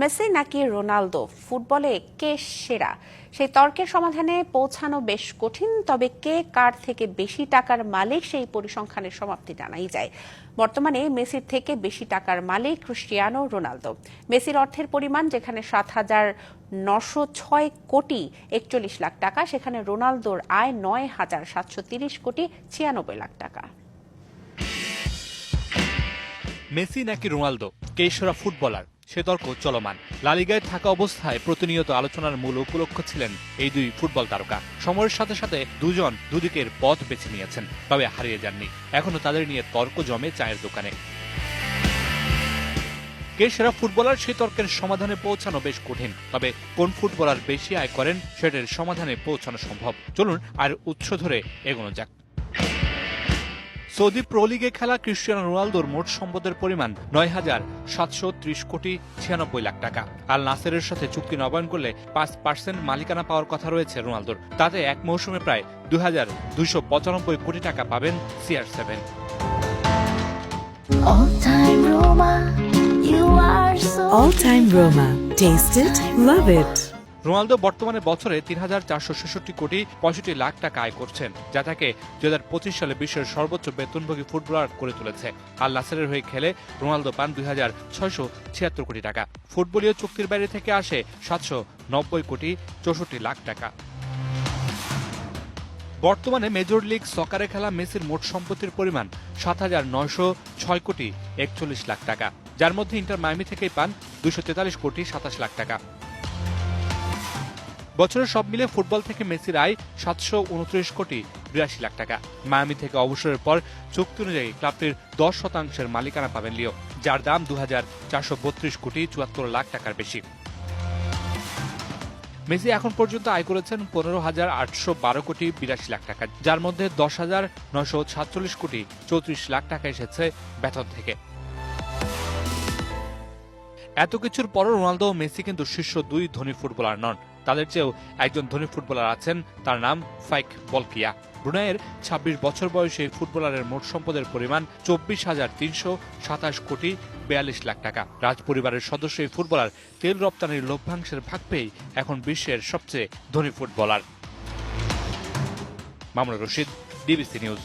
Messi নাকি Ronaldo, ফুটবলে কে সেরা সেই তর্কের সমাধানে পৌঁছানো বেশ কঠিন। তবে কে কার থেকে বেশি টাকার মালিক সেই পরিসংখ্যানের সমাপ্তি জানাই যায়। বর্তমানে মেসির থেকে বেশি টাকার মালিক ক্রিস্টিয়ানো রোনালদো। মেসির অর্থের পরিমাণ যেখানে 7,906 কোটি 41 লাখ টাকা, সেখানে রোনালদোর আয় 9,730 কোটি 96 লাখ টাকা। মেসি নাকি রোনালদো, কে সেরা ফুটবলার সে তর্ক চলমান। লা লিগায় থাকা অবস্থায় প্রতিনিয়ত আলোচনার মূল উপলক্ষ ছিলেন এই দুই ফুটবল তারকা। সময়ের সাথে সাথে দুজন দুদিকের পথ বেছে নিয়েছেন, তবে হারিয়ে যাননি। এখনো তাদের নিয়ে তর্ক জমে চায়ের দোকানে। কে সেরা ফুটবলার সে তর্কের সমাধানে পৌঁছানো বেশ কঠিন। তবে কোন ফুটবলার বেশি আয় করেন সেটার সমাধানে পৌঁছানো সম্ভব। চলুন আর উৎস ধরে এগোনো যাক। সৌদি প্রো লিগে খেলা ক্রিস্টিয়ানো রোনালদোর মোট সম্পদের পরিমাণ 9,730 কোটি 96 লাখ টাকা। আল নাসেরের সাথে চুক্তি নবায়ন করলে 5% মালিকানা পাওয়ার কথা রয়েছে রোনালদোর। তাতে এক মৌসুমে প্রায় 2,295 কোটি টাকা পাবেন CR7। All time Roma. Taste it, love it. Ronaldo বর্তমানে বছরে 3,466 কোটি 65 লাখ টাকা আয় করছেন, যা তাকে 2025 সালে বিশ্বের সর্বোচ্চ বেতনভোগী ফুটবলার করে তুলেছে। আল নাসেরের হয়ে খেলে রোনালদো পান 2,676 কোটি টাকা। ফুটবলীয় চুক্তির বাইরে থেকে আসে 790 কোটি 64 লাখ টাকা। বর্তমানে মেজর লিগ সকারে খেলা মেসির মোট সম্পত্তির পরিমাণ 7,906 কোটি 41 লাখ টাকা, যার মধ্যে ইন্টার মায়ামি থেকেই পান 243 কোটি 27 লাখ টাকা। বছরের সব মিলে ফুটবল থেকে মেসির আয় 729 কোটি 82 লাখ টাকা। মায়ামি থেকে অবসরের পর চুক্তি অনুযায়ী ক্লাবটির 10% মালিকানা পাবেন লিও, যার দাম 2,432 কোটি 74 লাখ টাকার বেশি। মেসি এখন পর্যন্ত আয় করেছেন 15,812 কোটি 82 লাখ টাকা, যার মধ্যে 10,947 কোটি 34 লাখ টাকা এসেছে বেতন থেকে। এত কিছুর পরও রোনালদো ও মেসি কিন্তু শীর্ষ দুই ধনী ফুটবলার নন। তাদের চেয়েও একজন ধনী ফুটবলার আছেন, তার নাম ফাইক বলকিয়া। ব্রুনাইয়ের 26 বছর বয়সী ফুটবলারের মোট সম্পদের পরিমাণ 24,327 কোটি 42 লাখ টাকা। রাজ পরিবারের সদস্য এই ফুটবলার তেল রপ্তানির লভ্যাংশের ভাগ পেয়েই এখন বিশ্বের সবচেয়ে ধনী footballer. Mamunur Rashid, DBC news.